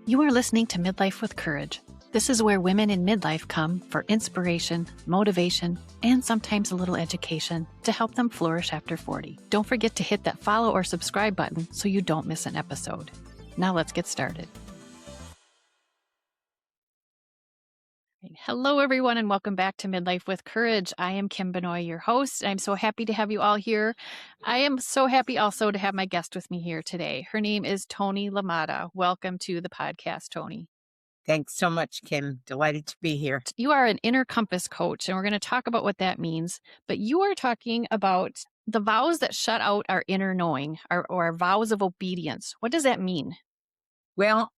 You are listening to Midlife with Courage. This is where women in midlife come for inspiration, motivation, and sometimes a little education to help them flourish after 40. Don't forget to hit that follow or subscribe button so you don't miss an episode. Now let's get started. Hello, everyone, and welcome back to Midlife with Courage. I am Kim Benoit, your host. I'm so happy to have you all here. I am so happy also to have my guest with me here today. Her name is Toni LaMotta. Welcome to the podcast, Toni. Thanks so much, Kim. Delighted to be here. You are an inner compass coach, and we're going to talk about what that means. But you are talking about the vows that shut out our inner knowing, or our vows of obedience. What does that mean? Well,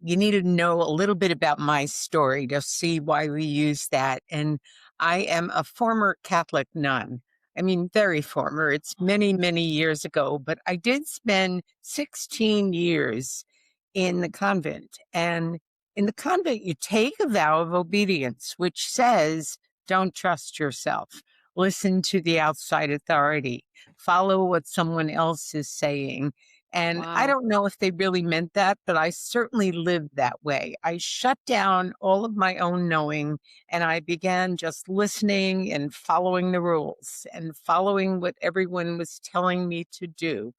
you need to know a little bit about my story to see why we use that. And I am a former Catholic nun. I mean, very former. It's many, many years ago, but I did spend 16 years in the convent. And in the convent, you take a vow of obedience, which says, don't trust yourself. Listen to the outside authority. Follow what someone else is saying. And Wow. I don't know if they really meant that, but I certainly lived that way. I shut down all of my own knowing and I began just listening and following the rules and following what everyone was telling me to do.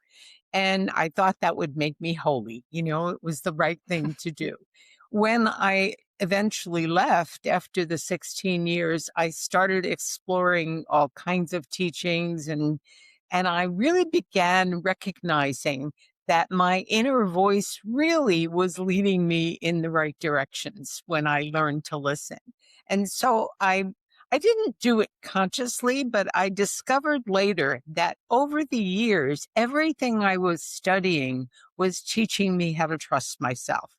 And I thought that would make me holy. You know, it was the right thing to do. When I eventually left after the 16 years, I started exploring all kinds of teachings and I really began recognizing that my inner voice really was leading me in the right directions when I learned to listen. And so I didn't do it consciously, but I discovered later that over the years, everything I was studying was teaching me how to trust myself.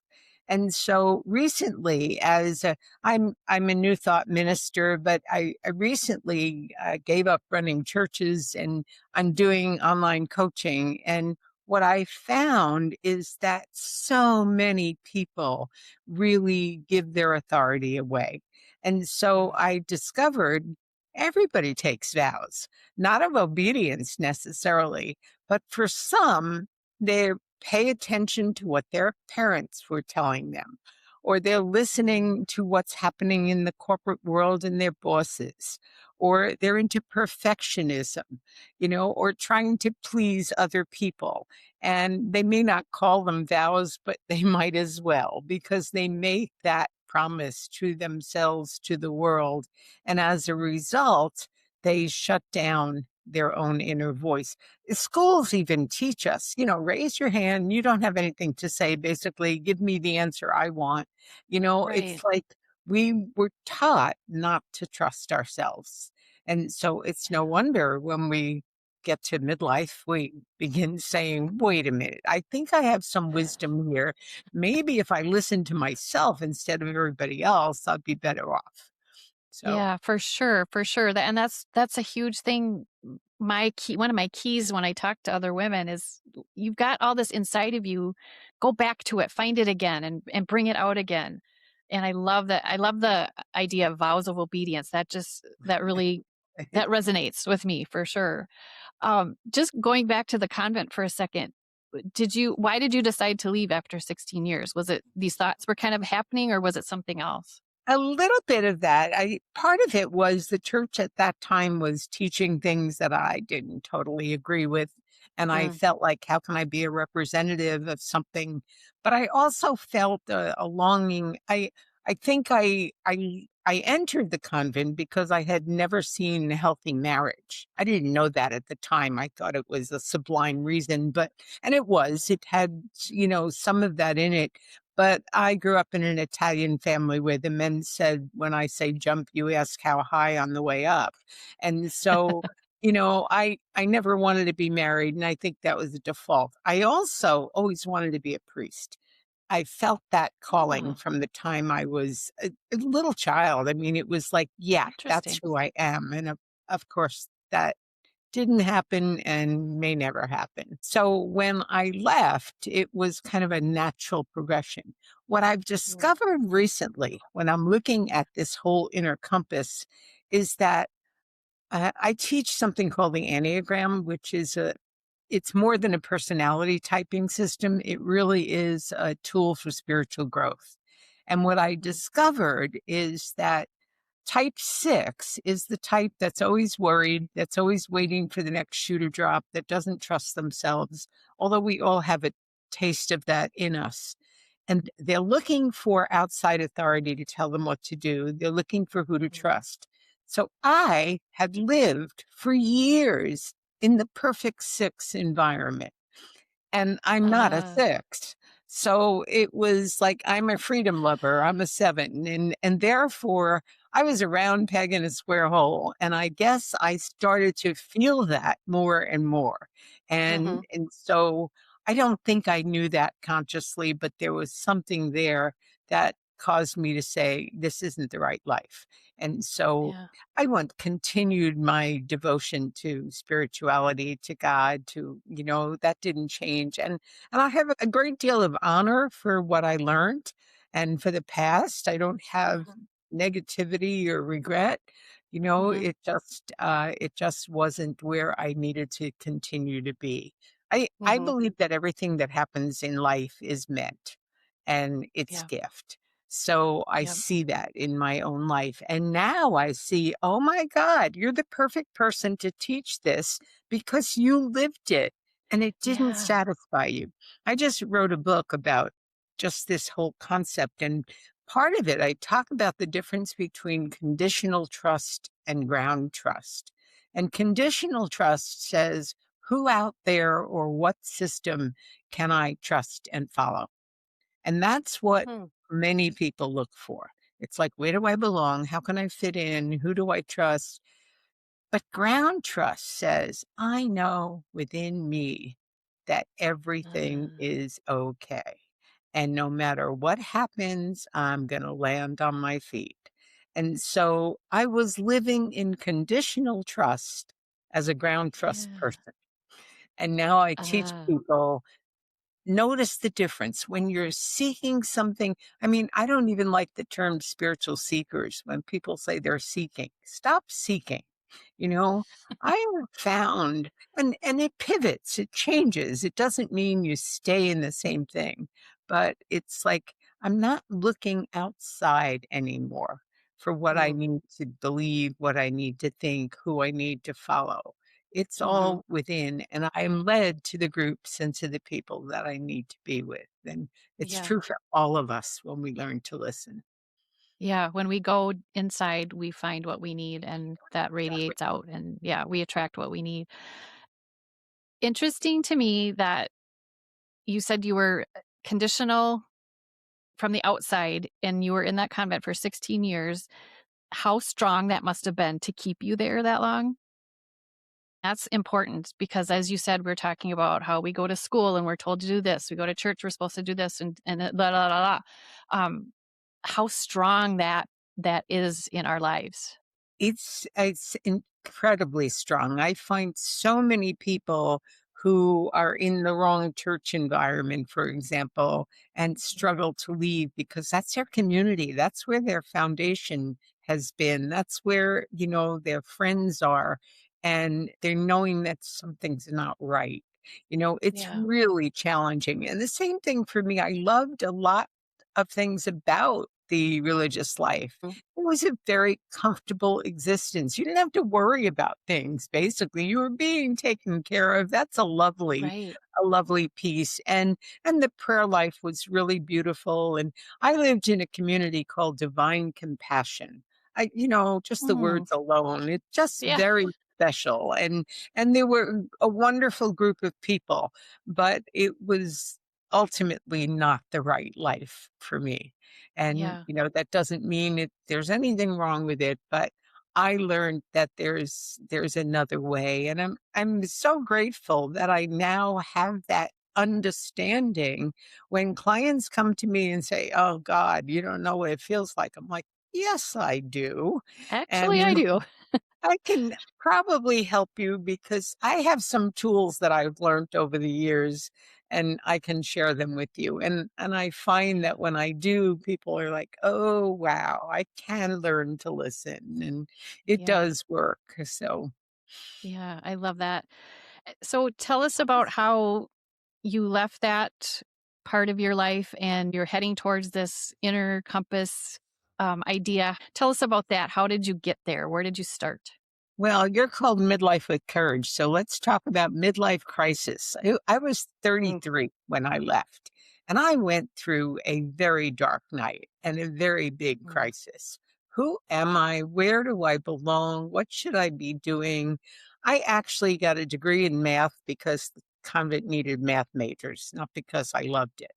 And so recently, I'm a New Thought minister, but I recently gave up running churches and I'm doing online coaching. And what I found is that so many people really give their authority away. And so I discovered everybody takes vows, not of obedience necessarily, but for some, they pay attention to what their parents were telling them, or they're listening to what's happening in the corporate world and their bosses, or they're into perfectionism, or trying to please other people. And they may not call them vows, but they might as well, because they make that promise to themselves, to the world. And as a result, they shut down their own inner voice. Schools even teach us, raise your hand. You don't have anything to say. Basically, give me the answer I want. Right. It's like we were taught not to trust ourselves. And so it's no wonder when we get to midlife, we begin saying, wait a minute, I think I have some wisdom here. Maybe if I listen to myself instead of everybody else, I'd be better off. So. Yeah, for sure. For sure. And that's a huge thing. One of my keys when I talk to other women is you've got all this inside of you, go back to it, find it again and bring it out again. And I love that. I love the idea of vows of obedience. That really resonates with me for sure. Just going back to the convent for a second, why did you decide to leave after 16 years? Was it these thoughts were kind of happening or was it something else? A little bit of that. Part of it was the church at that time was teaching things that I didn't totally agree with. And I felt like, how can I be a representative of something? But I also felt a longing. I think I entered the convent because I had never seen a healthy marriage. I didn't know that at the time. I thought it was a sublime reason, and it was. It had, some of that in it. But I grew up in an Italian family where the men said, when I say jump, you ask how high on the way up. And so, I never wanted to be married. And I think that was a default. I also always wanted to be a priest. I felt that calling from the time I was a little child. I mean, it was like, yeah, that's who I am. And of course, that didn't happen and may never happen. So when I left, it was kind of a natural progression. What I've discovered recently when I'm looking at this whole inner compass is that I teach something called the Enneagram, which is it's more than a personality typing system. It really is a tool for spiritual growth. And what I Mhm. discovered is that type 6 is the type that's always worried, that's always waiting for the next shoe to drop, that doesn't trust themselves, although we all have a taste of that in us. And they're looking for outside authority to tell them what to do. They're looking for who to Mhm. trust. So I had lived for years in the perfect 6 environment, and I'm not a Ah. 6. So it was like I'm a freedom lover, I'm a 7, and therefore, I was a round peg in a square hole, and I guess I started to feel that more and more, Mhm. and so I don't think I knew that consciously, but there was something there that caused me to say, "This isn't the right life," and so Yeah. I want continued my devotion to spirituality, to God, to, that didn't change. And I have a great deal of honor for what I learned and for the past. I don't have Mhm. negativity or regret. Mhm. It just wasn't where I needed to continue to be. I Mhm. believe that everything that happens in life is meant and it's Yeah. gift. So I Yep. see that in my own life. And now I see, oh my God, you're the perfect person to teach this because you lived it and it didn't Yeah. satisfy you. I just wrote a book about just this whole concept. And part of it, I talk about the difference between conditional trust and ground trust. And conditional trust says, who out there or what system can I trust and follow? And that's what Hmm. many people look for. It's like, where do I belong? How can I fit in? Who do I trust? But ground trust says, I know within me that everything Uh, is okay. And no matter what happens, I'm going to land on my feet. And so I was living in conditional trust as a ground trust yeah. person. And now I teach Uh, people, notice the difference when you're seeking something. I mean, I don't even like the term spiritual seekers when people say they're seeking. Stop seeking. You know, I have found, and it pivots, it changes. It doesn't mean you stay in the same thing, but it's like I'm not looking outside anymore for what I mm. need to believe, what I need to think, who I need to follow. It's Mhm. all within, and I'm led to the groups and to the people that I need to be with. And it's Yeah. true for all of us when we learn to listen. Yeah, when we go inside, we find what we need and that Exactly. radiates out and yeah, we attract what we need. Interesting to me that you said you were conditional from the outside and you were in that convent for 16 years. How strong that must have been to keep you there that long? That's important because as you said, we're talking about how we go to school and we're told to do this. We go to church, we're supposed to do this and blah, blah, blah, blah. How strong that is in our lives. It's incredibly strong. I find so many people who are in the wrong church environment, for example, and struggle to leave because that's their community. That's where their foundation has been. That's where, their friends are. And they're knowing that something's not right. It's Yeah. really challenging. And the same thing for me. I loved a lot of things about the religious life. Mm. It was a very comfortable existence. You didn't have to worry about things, basically. You were being taken care of. That's Right. a lovely piece. And the prayer life was really beautiful. And I lived in a community called Divine Compassion. Just the Mm. words alone, it's just Yeah. very special. And there were a wonderful group of people, but it was ultimately not the right life for me. And, Yeah. that doesn't mean there's anything wrong with it, but I learned that there's another way. And I'm so grateful that I now have that understanding when clients come to me and say, "Oh God, you don't know what it feels like." I'm like, "Yes, I do." Actually, I And do. I can probably help you because I have some tools that I've learned over the years and I can share them with you. And I find Yeah. that when I do, people are like, "Oh, wow, I can learn to listen." And it Yeah. does work. So, Yeah. I love that. So tell us about how you left that part of your life and you're heading towards this inner compass idea. Tell us about that. How did you get there? Where did you start? Well, you're called Midlife with Courage. So let's talk about midlife crisis. I was Mm, 33 when I left, and I went through a very dark night and a very big mm, crisis. Who am I? Where do I belong? What should I be doing? I actually got a degree in math because the convent needed math majors, not because I loved it.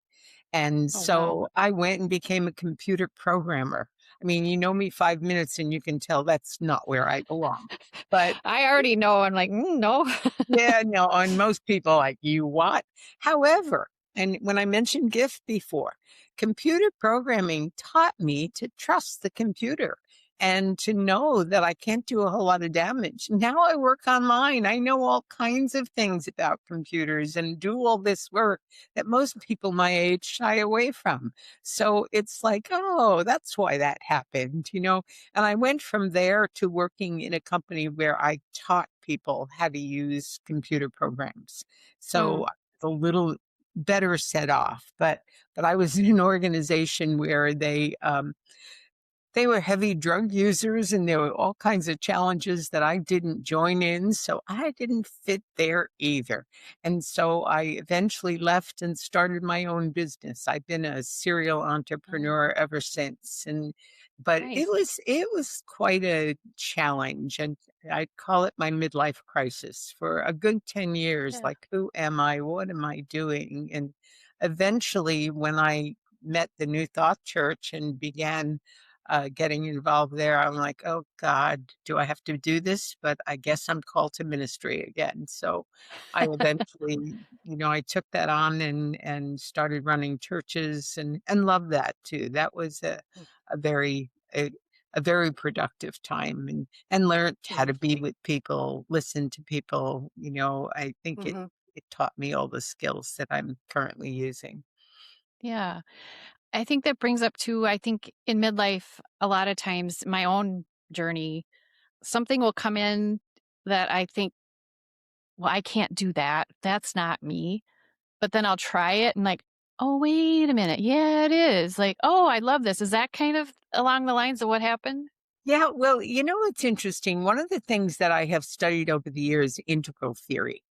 And oh, wow. so I went and became a computer programmer. I mean, you know me 5 minutes and you can tell that's not where I belong. But I already know. I'm like, no. yeah, no, and most people like, "You what?" However, and when I mentioned gift before, computer programming taught me to trust the computer and to know that I can't do a whole lot of damage. Now I work online. I know all kinds of things about computers and do all this work that most people my age shy away from. So it's like, "Oh, that's why that happened," you know? And I went from there to working in a company where I taught people how to use computer programs. So Mm, a little better set off. But I was in an organization where they were heavy drug users and there were all kinds of challenges that I didn't join in. So I didn't fit there either. And so I eventually left and started my own business. I've been a serial mm, entrepreneur ever since. But it nice. was quite a challenge. And I'd call it my midlife crisis for a good 10 years. Yeah. Like, who am I? What am I doing? And eventually, when I met the New Thought Church and began getting involved there. I'm like, oh God, do I have to do this? But I guess I'm called to ministry again. So I eventually, I took that on and started running churches and loved that too. That was Mm, a very a very productive time and learned how mm, to be with people, listen to people. I think it mhm. it taught me all the skills that I'm currently using. Yeah. I think that brings up too, I think in midlife, a lot of times my own journey, something will come in that I think, well, I can't do that. That's not me. But then I'll try it and like, oh, wait a minute. Yeah, it is. Like, oh, I love this. Is that kind of along the lines of what happened? Yeah, well, it's interesting. One of the things that I have studied over the years, integral theory,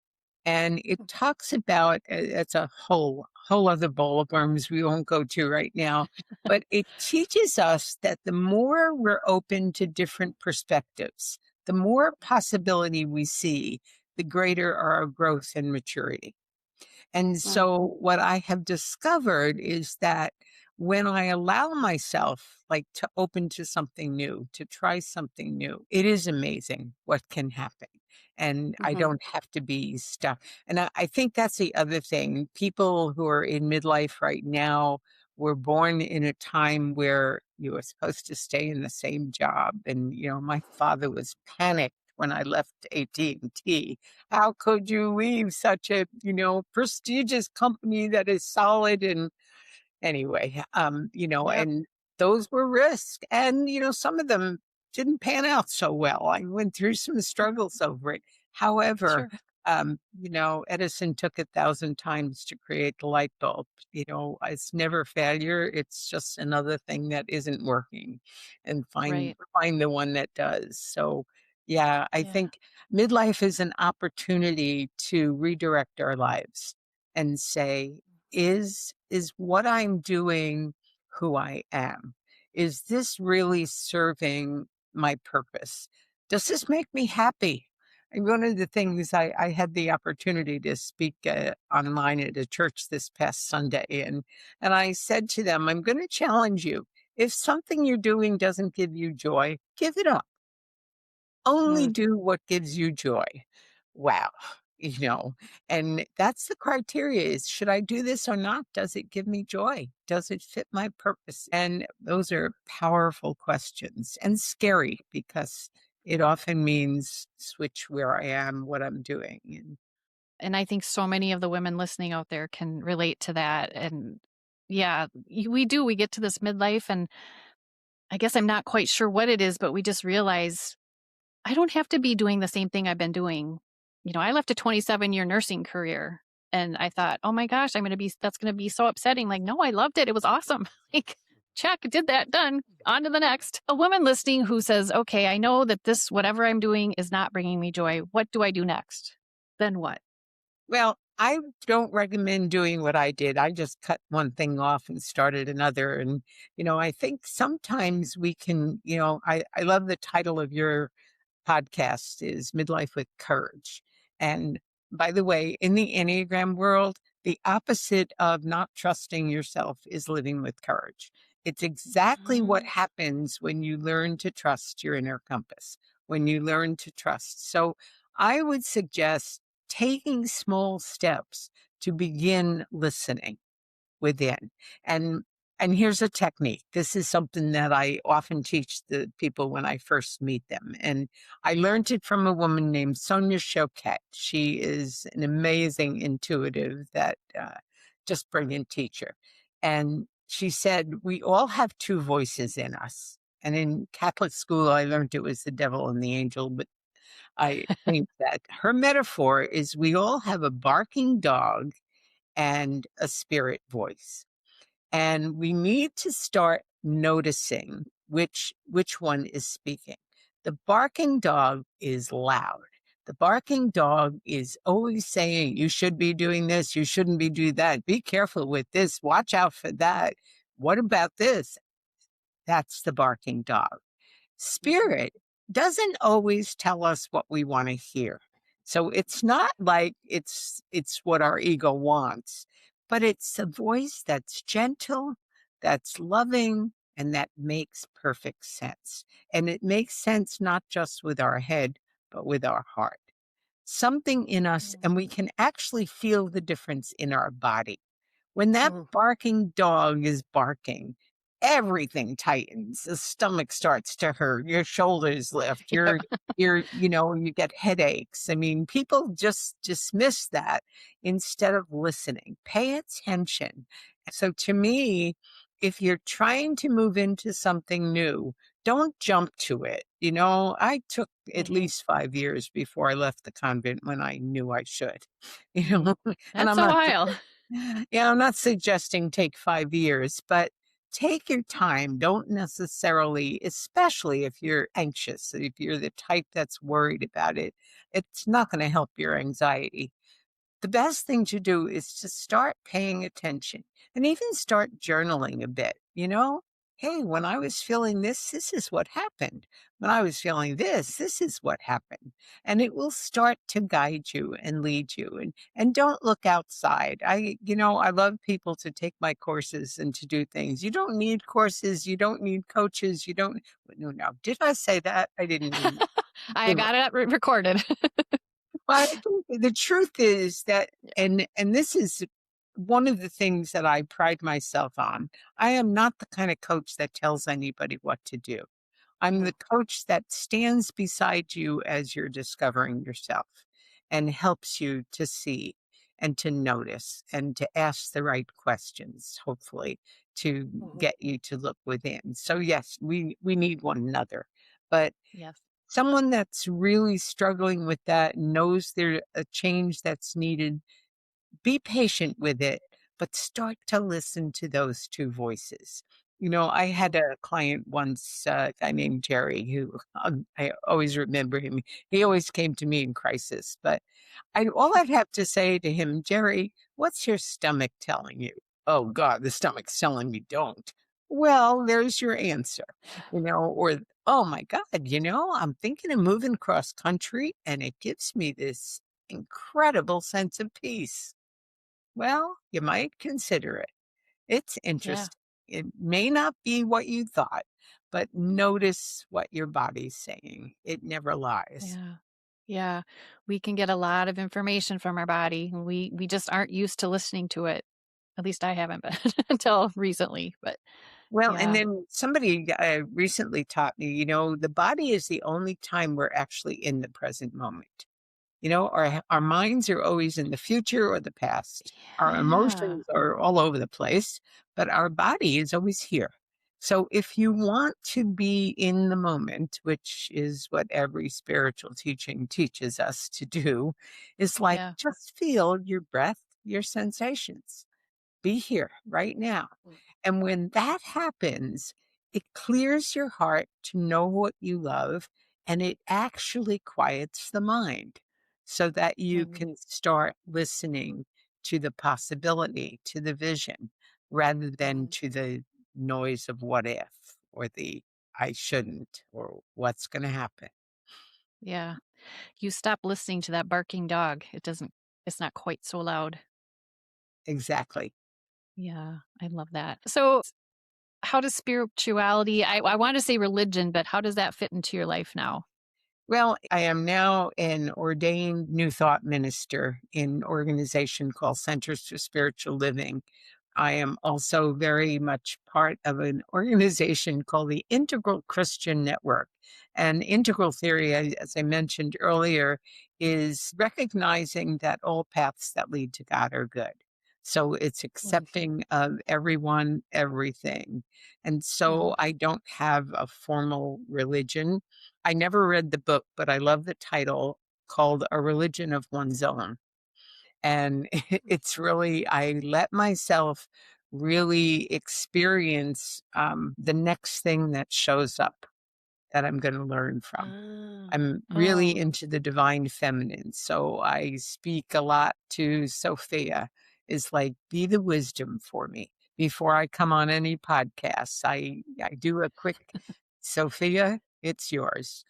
and it Mm, talks about it's a whole other bowl of worms we won't go to right now, but it teaches us that the more we're open to different perspectives, the more possibility we see, the greater our growth and maturity. And mm, so what I have discovered is that when I allow myself like to open to something new, to try something new, it is amazing what can happen. And I mhm, don't have to be stuck. And I think that's the other thing. People who are in midlife right now were born in a time where you were supposed to stay in the same job. And, my father was panicked when I left AT&T. How could you leave such a, prestigious company that is solid and anyway, yep, and those were risks. And, some of them didn't pan out so well. I went through some struggles over it. However, sure. Edison took 1,000 times to create the light bulb. It's never failure. It's just another thing that isn't working and Right. find the one that does. So yeah, I Yeah. think midlife is an opportunity to redirect our lives and say, is what I'm doing who I am? Is this really serving my purpose? Does this make me happy? And one of the things I had the opportunity to speak online at a church this past Sunday, and I said to them, I'm going to challenge you. If something you're doing doesn't give you joy, give it up. Only Mm. do what gives you joy. Wow. You know, and that's the criteria is should I do this or not? Does it give me joy? Does it fit my purpose? And those are powerful questions and scary because it often means switch where I am, what I'm doing. And And I think so many of the women listening out there can relate to that. And yeah, we do. We get to this midlife, and I guess I'm not quite sure what it is, but we just realize I don't have to be doing the same thing I've been doing. I left a 27-year nursing career and I thought, "Oh my gosh, that's going to be so upsetting." Like, no, I loved it. It was awesome. Like, check, did that, done. On to the next. A woman listening who says, "Okay, I know that this whatever I'm doing is not bringing me joy. What do I do next?" Then what? Well, I don't recommend doing what I did. I just cut one thing off and started another. And, I think sometimes we can, I love the title of your podcast is Midlife with Courage. And by the way, in the Enneagram world, the opposite of not trusting yourself is living with courage. It's exactly what Mm. happens when you learn to trust your inner compass, when you learn to trust. So I would suggest taking small steps to begin listening within. And and here's a technique. This is something that I often teach the people when I first meet them. And I learned it from a woman named Sonia Choquette. She is an amazing intuitive that just brilliant teacher. And she said, we all have two voices in us. And in Catholic school, I learned it was the devil and the angel, but I think that her metaphor is we all have a barking dog and a spirit voice. And we need to start noticing which one is speaking. The barking dog is loud. The barking dog is always saying, you should be doing this, you shouldn't be doing that. Be careful with this, watch out for that. What about this? That's the barking dog. Mhm. Spirit doesn't always tell us what we want to hear. So it's not like it's what our ego wants, but it's a voice that's gentle, that's loving, and that makes perfect sense. And it makes sense not just with our head, but with our heart. Something in us, and we can actually feel the difference in our body. When that Mhm. barking dog is barking, everything tightens. The stomach starts to hurt, your shoulders lift, Yep. you get headaches. I mean, people just dismiss that instead of listening. Pay attention. So to me, if you're trying to move into something new, don't jump to it. I took at Mhm. least 5 years before I left the convent when I knew I should. You Mm. know, and That's a while. yeah, I'm not suggesting take 5 years, but take your time. Don't necessarily, especially if you're anxious, if you're the type that's worried about it, it's not going to help your anxiety. The best thing to do is to start paying attention and even start journaling a bit. Hey, when I was feeling this is what happened. When I was feeling this is what happened. And it will start to guide you and lead you. And don't look outside. I love people to take my courses and to do things. You don't need courses. You don't need coaches. You don't. No. Did I say that? I didn't mean I that. got it recorded. Well, I think the truth is that, Yeah. and this is one of the things that I pride myself on. I am not the kind of coach that tells anybody what to do. I'm Mm. the coach that stands beside you as you're discovering yourself and helps you to see and to notice and to ask the right questions, hopefully, to Mhm. get you to look within. So yes, we need one another. But Yes. someone that's really struggling with that, knows there's a change that's needed, be patient with it, but start to listen to those two voices. I had Mhm. a client once, a guy named Jerry, who I always remember him. He always came to me in crisis, but all I'd have to say to him, Jerry, what's your stomach telling you? Oh God, the stomach's telling me don't. Well, there's your answer, or oh my God, I'm thinking of moving cross country and it gives me this incredible sense of peace. Well, you might consider it. It's Yeah. interesting. It may not be what you thought, but notice what your body's saying. It never lies. Yeah. Yeah. We can get a lot of information from our body. And we just aren't used to listening to it. At least I haven't been until recently. But Well, and yeah. then somebody recently taught me, the body is the only time we're actually in the present moment. Our minds are always in the future or the past. Our Yeah. emotions are all over the place, but our body is always here. So if you want to be in the moment, which is what every spiritual teaching teaches us to do, is like Yeah. just feel your breath, your sensations. Be here right now. Mm. And when that happens, it clears your heart to know what you love, and it actually quiets the mind so that you Mhm. can start listening to the possibility, to the vision, rather than Mhm. to the noise of what if or the I shouldn't or what's going to happen. Yeah. You stop listening to that barking dog. It's not quite so loud. Exactly. Yeah, I love that. So, how does spirituality, I want to say religion, but how does that fit into your life now? Well, I am now an ordained New Thought minister in an organization called Centers for Spiritual Living. I am also very much part of an organization called the Integral Christian Network. And integral theory, as I mentioned earlier, is recognizing that all paths that lead to God are good. So it's Mm. accepting of everyone, everything. And Mhm. so I don't have a formal religion. I never read the book, but I love the title called A Religion of One's Own. And it's really, I let myself really experience the next thing that shows up that I'm going to learn from. Ah. I'm really Oh. into the divine feminine. So I speak a lot to Sophia, is like, be the wisdom for me. Before I come on any podcasts, I do a quick Sophia, it's yours.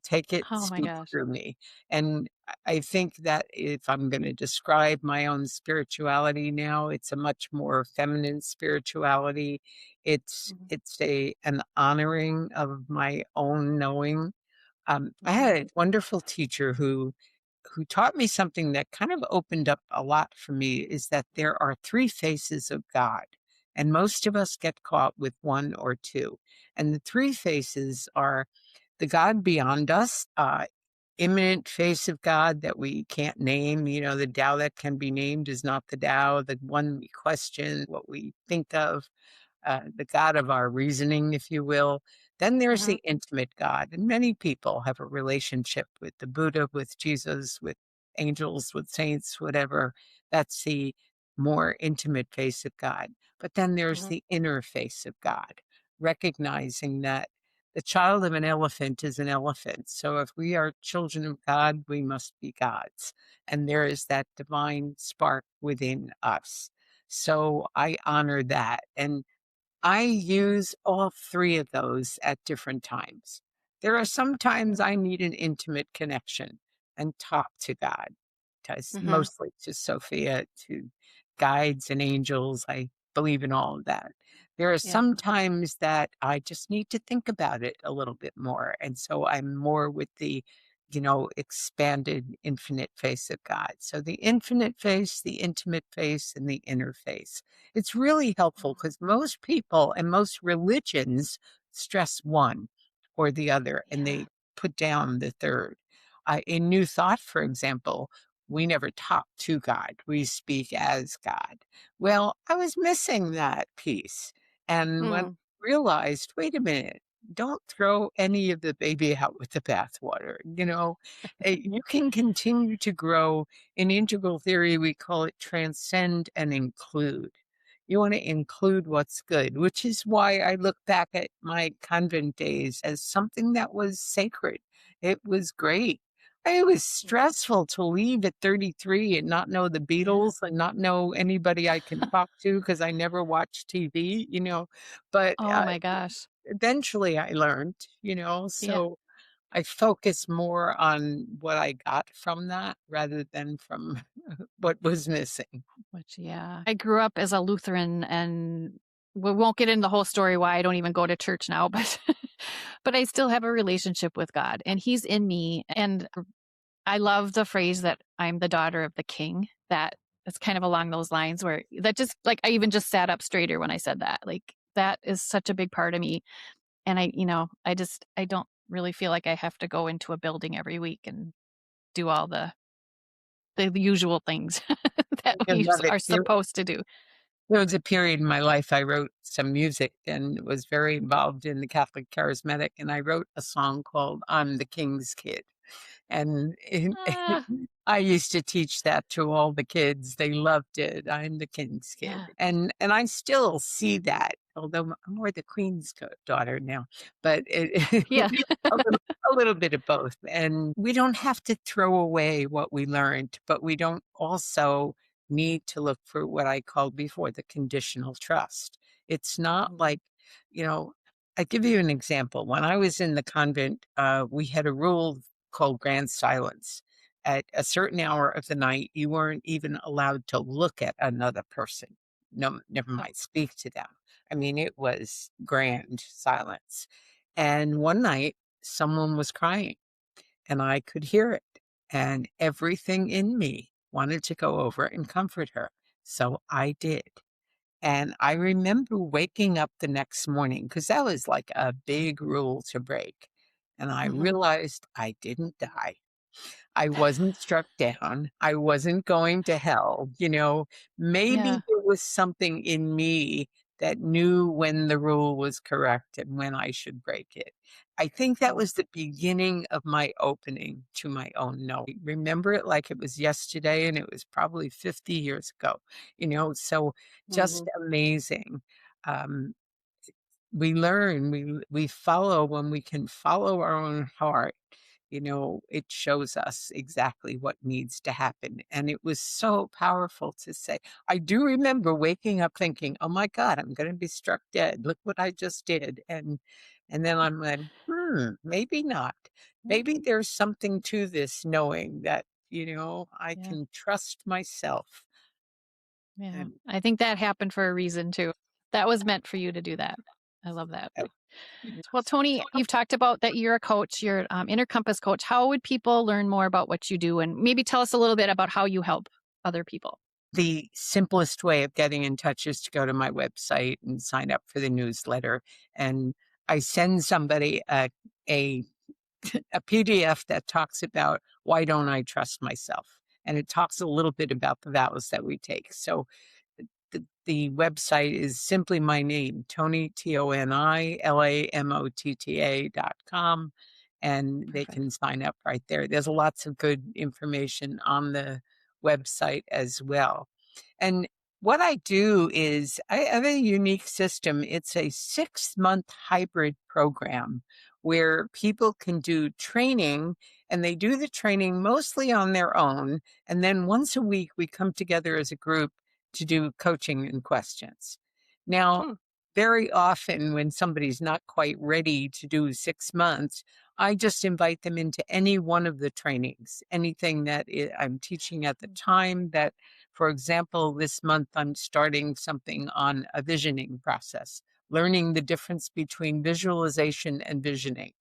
Take it, Oh my speak gosh. through me. And I think that if I'm going to describe my own spirituality now, it's a much more feminine spirituality. It's Mhm. it's a an honoring of my own knowing. I Mhm. had a wonderful teacher who taught me something that kind of opened up a lot for me, is that there are three faces of God, and most of us get caught with one or two. And the three faces are the God beyond us, imminent face of God that we can't name. The Tao that can be named is not the Tao, the one we question, what we think of, the God of our reasoning, if you will. Then there's Mhm. the intimate God. And many people have a relationship with the Buddha, with Jesus, with angels, with saints, whatever. That's the more intimate face of God. But then there's Mhm. the inner face of God, recognizing that the child of an elephant is an elephant. So if we are children of God, we must be gods. And there is that divine spark within us. So I honor that. And I use all three of those at different times. There are some times I need an intimate connection and talk to God, Mhm. mostly to Sophia, to guides and angels. I believe in all of that. There are Yeah. some times that I just need to think about it a little bit more. And so I'm more with the expanded infinite face of God. So the infinite face, the intimate face, and the inner face. It's really helpful Mhm. because most people and most religions stress one or the other and Yeah. they put down the third. In New Thought, for example, we never talk to God, we speak as God. Well, I was missing that piece. And when I Mm. realized, wait a minute, don't throw any of the baby out with the bathwater. You can continue to grow. In integral theory, we call it transcend and include. You want to include what's good, which is why I look back at my convent days as something that was sacred. It was great. It was stressful to leave at 33 and not know the Yeah. Beatles and not know anybody I can talk to because I never watched TV. But Oh my gosh. eventually I learned, Yeah. so I focus more on what I got from that rather than from what was missing. Which, yeah. I grew up as a Lutheran, and we won't get into the whole story why I don't even go to church now, but but I still have a relationship with God, and he's in me. And I love the phrase that I'm the daughter of the king. That it's kind of along those lines, where that just like I even just sat up straighter when I said that. Like that is such a big part of me. And I don't really feel like I have to go into a building every week and do all the usual things that I we love it. are supposed to do. There was a period in my life I wrote some music and was very involved in the Catholic Charismatic, and I wrote a song called "I'm the King's Kid." And Ah, I used to teach that to all the kids. They loved it. I'm the king's kid. yeah, And I still see that, although I'm more the queen's daughter now, but it, yeah. a little bit of both. And we don't have to throw away what we learned, but we don't also need to look for what I called before the conditional trust. It's not Mhm. like, you know, I give you an example. When I was in the convent, we had a rule called grand silence. At a certain hour of the night, you weren't even allowed to look at another person. No, never Oh, mind, speak to them. I mean, it was grand silence. And one night, someone was crying, and I could hear it. And everything in me wanted to go over and comfort her. So I did. And I remember waking up the next morning because that was like a big rule to break. And I mhm. realized I didn't die. I wasn't struck down. I wasn't going to hell. Maybe Yeah. there was something in me that knew when the rule was correct and when I should break it. I think that Mm, was the beginning of my opening to my own knowing. Remember it like it was yesterday, and it was probably 50 years ago, so just mhm. amazing. Um, we learn, we follow when we can follow our own heart. It shows us exactly what needs to happen. And it was so powerful to say. I do remember waking up thinking, oh my God, I'm going to be struck dead. Look what I just did. And then I'm like, maybe not. Yeah, Maybe there's something to this knowing that, I yeah, can trust myself. yeah. And I think that happened for a reason too. That was meant for you to do that. I love that. uh, Well, Tony, you've talked about that you're a coach, you're inner compass coach. How would people learn more about what you do, and maybe tell us a little bit about how you help other people? the simplest way of getting in touch is to go to my website and sign up for the newsletter. And I send somebody a, a PDF that talks about why don't I trust myself? And it talks a little bit about the vows that we take. So the website is simply my name, Toni, ToniLamotta.com. And they Perfect. can sign up right there. There's lots of good information on the website as well. And what I do is I have a unique system. It's a 6-month hybrid program where people can do training, and they do the training mostly on their own. And then once a week, we come together as a group to do coaching and questions. Now, Hmm. very often when somebody's not quite ready to do 6 months, I just invite them into any one of the trainings, anything that I'm teaching at the time. That, for example, this month I'm starting something on a visioning process, learning the difference between visualization and visioning.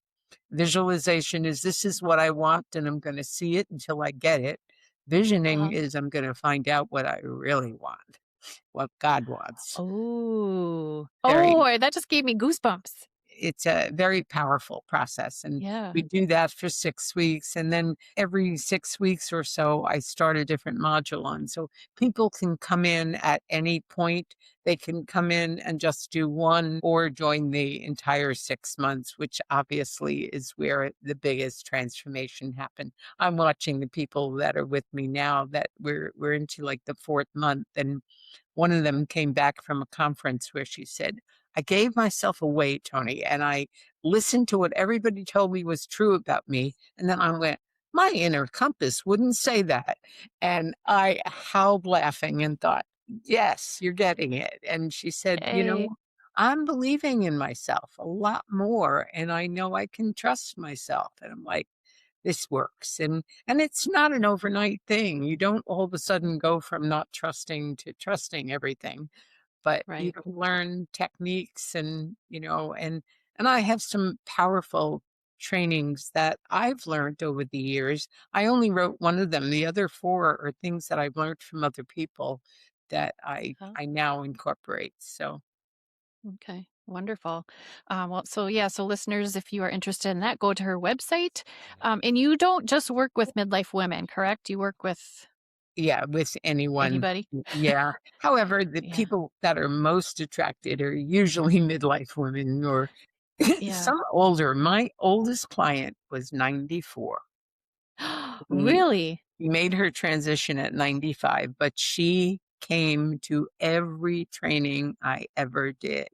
Visualization is this is what I want, and I'm going to see it until I get it. Visioning Uh-huh. is I'm going to find out what I really want, what God wants. Oh. Very Oh, that just gave me goosebumps. it's a very powerful process, and Yeah. we do that for 6 weeks, and then every 6 weeks or so I start a different module on, so people can come in at any point. They can come in and just do one or join the entire 6 months, which obviously is where the biggest transformation happened. I'm watching the people that are with me now that we're into like the fourth month, and one of them came back from a conference where she said, I gave myself away, Toni, and I listened to what everybody told me was true about me. And then I went, my inner compass wouldn't say that. And I howled laughing and thought, yes, you're getting it. And she said, Hey. I'm believing in myself a lot more, and I know I can trust myself. And I'm like, this works. And it's not an overnight thing. You don't all of a sudden go from not trusting to trusting everything, but you Right. can learn techniques, and I have some powerful trainings that I've learned over the years. I only wrote one of them. The other four are things that I've learned from other people that I Huh? I now incorporate. So Okay. Wonderful. Well, so yeah, so listeners, if you are interested in that, go to her website. And you don't just work with midlife women, correct? You work with Yeah, with anyone. Anybody? Yeah. However, the Yeah. people that are most attracted are usually midlife women or Yeah. some older. My oldest client was 94. He Really? made her transition at 95, but she came to every training I ever did.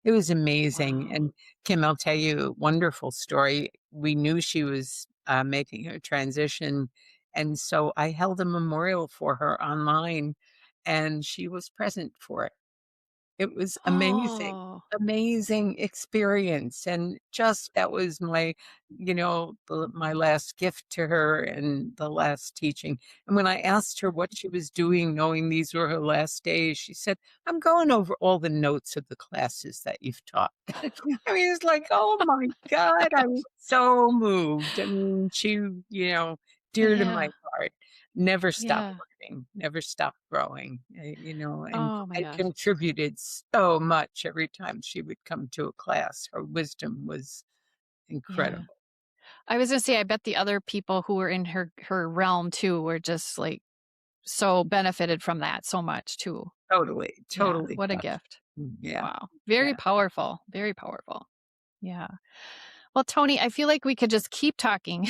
It was amazing. Wow. And Kim, I'll tell you a wonderful story. We knew she was making her transition. And so I held a memorial for her online, and she was present for it. It was amazing, Oh, amazing experience, and just that was my, my last gift to her and the last teaching. And when I asked her what she was doing, knowing these were her last days, she said, "I'm going over all the notes of the classes that you've taught." I mean, it's like, oh my God, I was so moved. I mean, she, dear to my yeah. heart, never stopped Yeah. learning, never stopped growing, and Oh my I gosh. contributed so much every time she would come to a class. Her wisdom was Yeah. incredible. I was gonna say, I bet the other people who were in her realm too were just like so benefited from that so much too. Totally, Yeah. totally What a touched. gift. Yeah, Wow. Very yeah. powerful. Very powerful. Yeah. Well, Tony, I feel like we could just keep talking,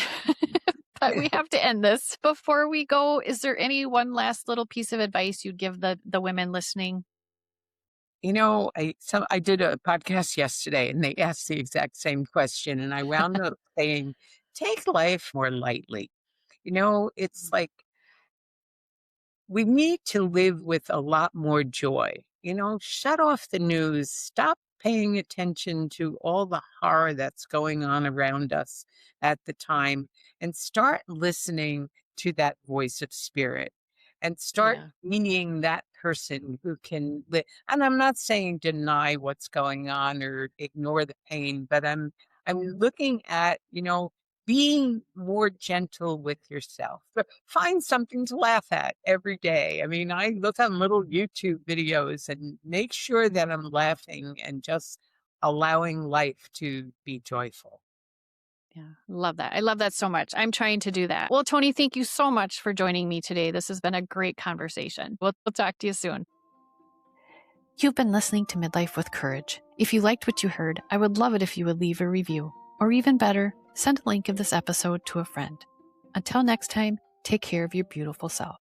but we have to end this. Before we go, is there any one last little piece of advice you'd give the women listening? I did a podcast yesterday, and they asked the exact same question, and I wound up saying, "Take life more lightly." It's like we need to live with a lot more joy. Shut off the news, stop paying attention to all the horror that's going on around us at the time, and start listening to that voice of spirit and start Yeah. being that person who can live. And I'm not saying deny what's going on or ignore the pain, but I'm looking at, being more gentle with yourself. Find something to laugh at every day. I mean, I look on little YouTube videos and make sure that I'm laughing and just allowing life to be joyful. Yeah. Love that. I love that so much. I'm trying to do that. Well, Tony, thank you so much for joining me today. This has been a great conversation. We'll talk to you soon. You've been listening to Midlife with Courage. If you liked what you heard, I would love it if you would leave a review. Or even better, send a link of this episode to a friend. Until next time, take care of your beautiful self.